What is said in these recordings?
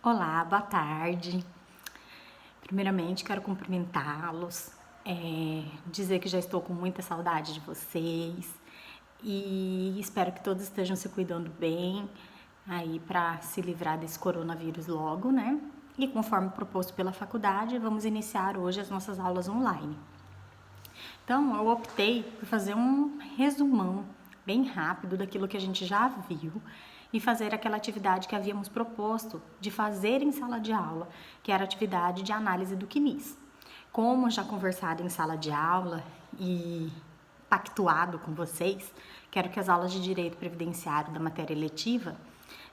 Olá, boa tarde. Primeiramente, quero cumprimentá-los, dizer que já estou com muita saudade de vocês e espero que todos estejam se cuidando bem aí para se livrar desse coronavírus logo, né? E conforme proposto pela faculdade, vamos iniciar hoje as nossas aulas online. Então, eu optei por fazer um resumão bem rápido daquilo que a gente já viu e fazer aquela atividade que havíamos proposto de fazer em sala de aula, que era a atividade de análise do CNIS. Como já conversado em sala de aula e pactuado com vocês, quero que as aulas de Direito Previdenciário da matéria eletiva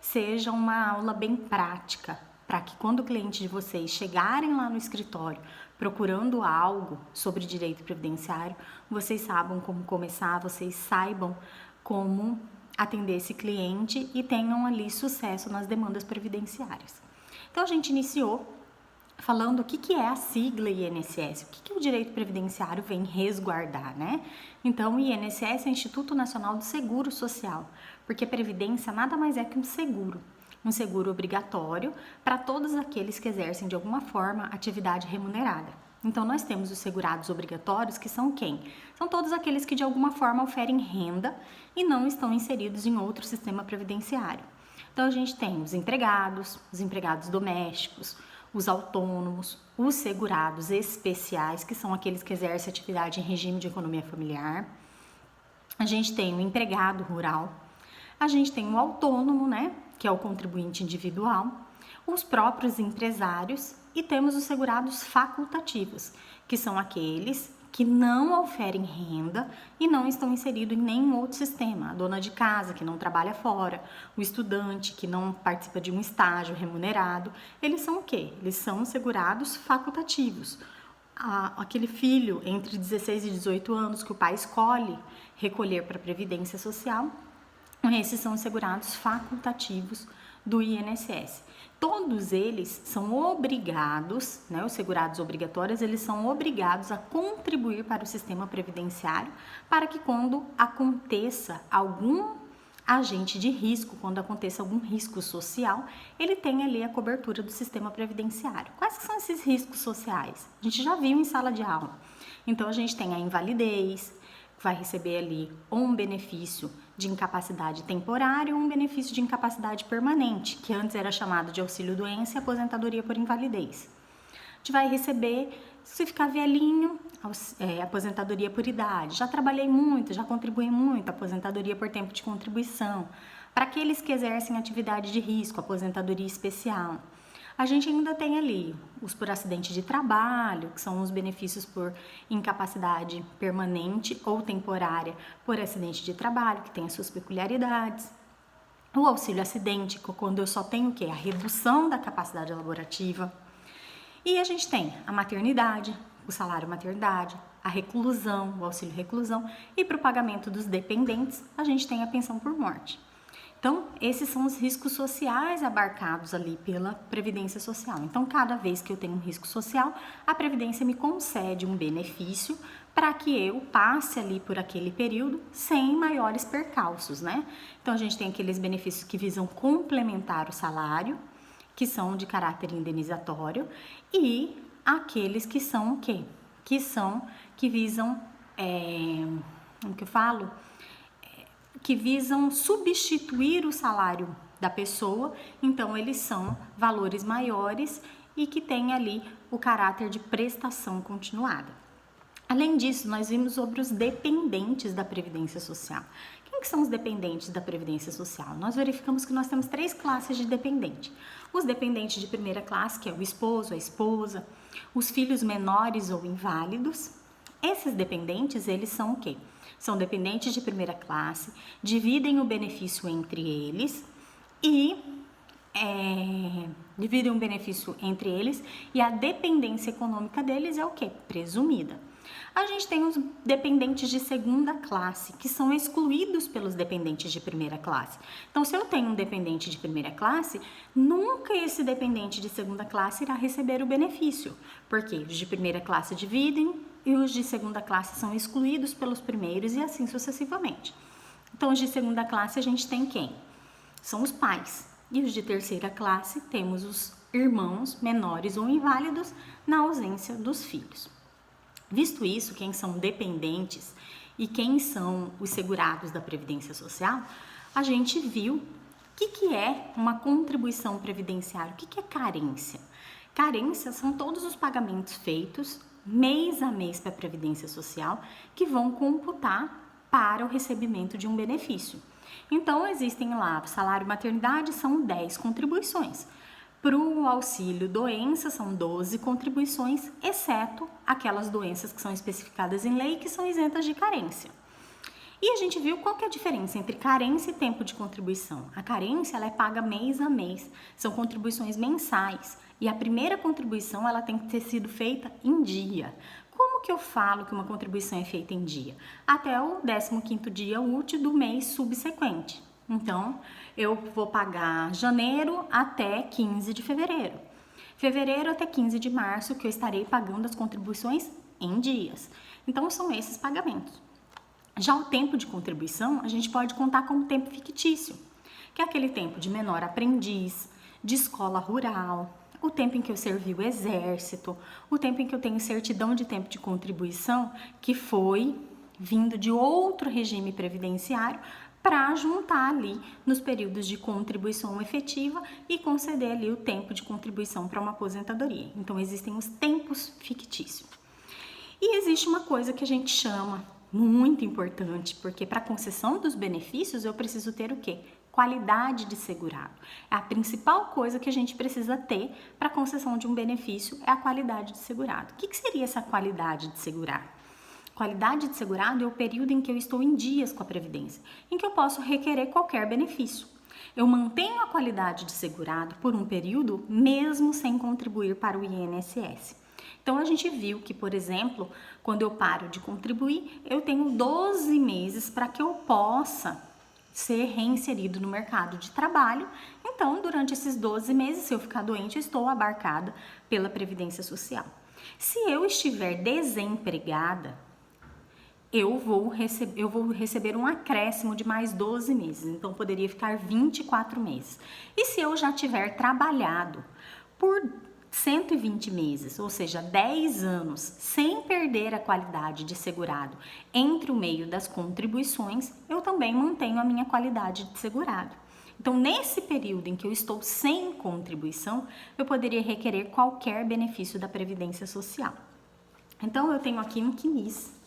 sejam uma aula bem prática, para que quando o cliente de vocês chegarem lá no escritório procurando algo sobre direito previdenciário, vocês saibam como começar, vocês saibam como atender esse cliente e tenham ali sucesso nas demandas previdenciárias. Então a gente iniciou falando o que é a sigla INSS, o que o direito previdenciário vem resguardar, né? Então, o INSS é Instituto Nacional do Seguro Social, porque a previdência nada mais é que um seguro obrigatório para todos aqueles que exercem de alguma forma atividade remunerada. Então, nós temos os segurados obrigatórios, que são quem? São todos aqueles que de alguma forma oferem renda e não estão inseridos em outro sistema previdenciário. Então, a gente tem os empregados domésticos, os autônomos, os segurados especiais, que são aqueles que exercem atividade em regime de economia familiar. A gente tem o empregado rural, a gente tem o autônomo, né, que é o contribuinte individual, os próprios empresários e temos os segurados facultativos, que são aqueles que não oferem renda e não estão inseridos em nenhum outro sistema. A dona de casa, que não trabalha fora, o estudante, que não participa de um estágio remunerado, eles são o quê? Eles são segurados facultativos. Aquele filho entre 16 e 18 anos que o pai escolhe recolher para a Previdência Social, esses são os segurados facultativos do INSS. Todos eles são obrigados, né, os segurados obrigatórios, eles são obrigados a contribuir para o sistema previdenciário para que quando aconteça algum agente de risco, quando aconteça algum risco social, ele tenha ali a cobertura do sistema previdenciário. Quais são esses riscos sociais? A gente já viu em sala de aula. Então, a gente tem a invalidez, vai receber ali um benefício de incapacidade temporária ou um benefício de incapacidade permanente, que antes era chamado de auxílio-doença e aposentadoria por invalidez. A gente vai receber, se ficar velhinho, aposentadoria por idade. Já trabalhei muito, já contribuí muito, aposentadoria por tempo de contribuição. Para aqueles que exercem atividade de risco, aposentadoria especial. A gente ainda tem ali os por acidente de trabalho, que são os benefícios por incapacidade permanente ou temporária por acidente de trabalho, que tem as suas peculiaridades. O auxílio acidente, quando eu só tenho o quê? A redução da capacidade laborativa. E a gente tem a maternidade, o salário maternidade, a reclusão, o auxílio reclusão, e para o pagamento dos dependentes, a gente tem a pensão por morte. Então, esses são os riscos sociais abarcados ali pela Previdência Social. Então, cada vez que eu tenho um risco social, a Previdência me concede um benefício para que eu passe ali por aquele período sem maiores percalços, né? Então, a gente tem aqueles benefícios que visam complementar o salário, que são de caráter indenizatório, e aqueles que são o quê? Que visam, como que eu falo? Que visam substituir o salário da pessoa, então eles são valores maiores e que têm ali o caráter de prestação continuada. Além disso, nós vimos sobre os dependentes da Previdência Social. Quem que são os dependentes da Previdência Social? Nós verificamos que nós temos 3 classes de dependente. Os dependentes de primeira classe, que é o esposo, a esposa, os filhos menores ou inválidos. Esses dependentes, eles são o quê? São dependentes de primeira classe, dividem o benefício entre eles e a dependência econômica deles é o quê? Presumida. A gente tem os dependentes de segunda classe, que são excluídos pelos dependentes de primeira classe. Então, se eu tenho um dependente de primeira classe, nunca esse dependente de segunda classe irá receber o benefício, porque os de primeira classe dividem e os de segunda classe são excluídos pelos primeiros e assim sucessivamente. Então, os de segunda classe a gente tem quem? São os pais. E os de terceira classe temos os irmãos menores ou inválidos na ausência dos filhos. Visto isso, quem são dependentes e quem são os segurados da Previdência Social, a gente viu o que é uma contribuição previdenciária, o que é carência. Carência são todos os pagamentos feitos mês a mês para a Previdência Social que vão computar para o recebimento de um benefício. Então, existem lá, salário e maternidade são 10 contribuições. Para o auxílio doença são 12 contribuições, exceto aquelas doenças que são especificadas em lei que são isentas de carência. E a gente viu qual que é a diferença entre carência e tempo de contribuição. A carência ela é paga mês a mês, são contribuições mensais. E a primeira contribuição ela tem que ter sido feita em dia. Como que eu falo que uma contribuição é feita em dia? Até o 15º dia útil do mês subsequente. Então, eu vou pagar janeiro até 15 de fevereiro. Fevereiro até 15 de março, que eu estarei pagando as contribuições em dias. Então, são esses pagamentos. Já o tempo de contribuição, a gente pode contar como tempo fictício, que é aquele tempo de menor aprendiz, de escola rural, o tempo em que eu servi o exército, o tempo em que eu tenho certidão de tempo de contribuição, que foi vindo de outro regime previdenciário, para juntar ali nos períodos de contribuição efetiva e conceder ali o tempo de contribuição para uma aposentadoria. Então, existem os tempos fictícios. E existe uma coisa que a gente chama muito importante, porque para a concessão dos benefícios eu preciso ter o quê? Qualidade de segurado. É a principal coisa que a gente precisa ter para a concessão de um benefício é a qualidade de segurado. O que seria essa qualidade de segurado? Qualidade de segurado é o período em que eu estou em dias com a Previdência, em que eu posso requerer qualquer benefício. Eu mantenho a qualidade de segurado por um período, mesmo sem contribuir para o INSS. Então, a gente viu que, por exemplo, quando eu paro de contribuir, eu tenho 12 meses para que eu possa ser reinserido no mercado de trabalho. Então, durante esses 12 meses, se eu ficar doente, eu estou abarcada pela Previdência Social. Se eu estiver desempregada, eu vou receber um acréscimo de mais 12 meses, então poderia ficar 24 meses. E se eu já tiver trabalhado por 120 meses, ou seja, 10 anos, sem perder a qualidade de segurado entre o meio das contribuições, eu também mantenho a minha qualidade de segurado. Então, nesse período em que eu estou sem contribuição, eu poderia requerer qualquer benefício da Previdência Social. Então, eu tenho aqui um CNIS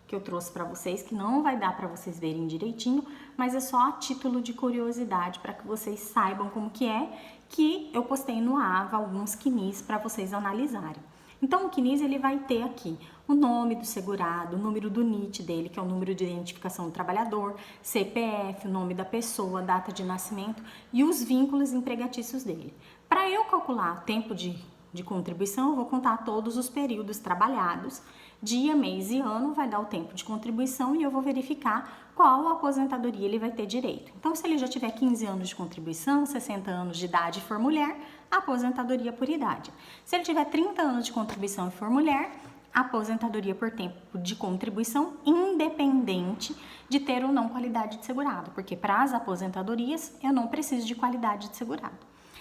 que eu trouxe para vocês, que não vai dar para vocês verem direitinho, mas é só a título de curiosidade para que vocês saibam como que é, que eu postei no AVA alguns CNIs para vocês analisarem. Então, o CNIS ele vai ter aqui o nome do segurado, o número do NIT dele, que é o número de identificação do trabalhador, CPF, o nome da pessoa, data de nascimento e os vínculos empregatícios dele. Para eu calcular o tempo de contribuição, eu vou contar todos os períodos trabalhados, dia, mês e ano, vai dar o tempo de contribuição e eu vou verificar qual aposentadoria ele vai ter direito. Então, se ele já tiver 15 anos de contribuição, 60 anos de idade e for mulher, aposentadoria por idade. Se ele tiver 30 anos de contribuição e for mulher, aposentadoria por tempo de contribuição, independente de ter ou não qualidade de segurado, porque para as aposentadorias eu não preciso de qualidade de segurado.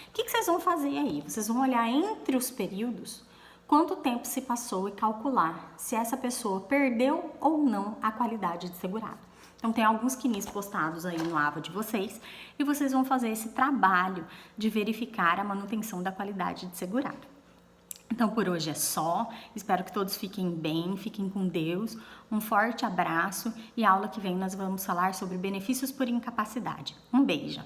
O que vocês vão fazer aí? Vocês vão olhar entre os períodos quanto tempo se passou e calcular se essa pessoa perdeu ou não a qualidade de segurado. Então, tem alguns CNIs postados aí no AVA de vocês e vocês vão fazer esse trabalho de verificar a manutenção da qualidade de segurado. Então, por hoje é só. Espero que todos fiquem bem, fiquem com Deus. Um forte abraço e a aula que vem nós vamos falar sobre benefícios por incapacidade. Um beijo!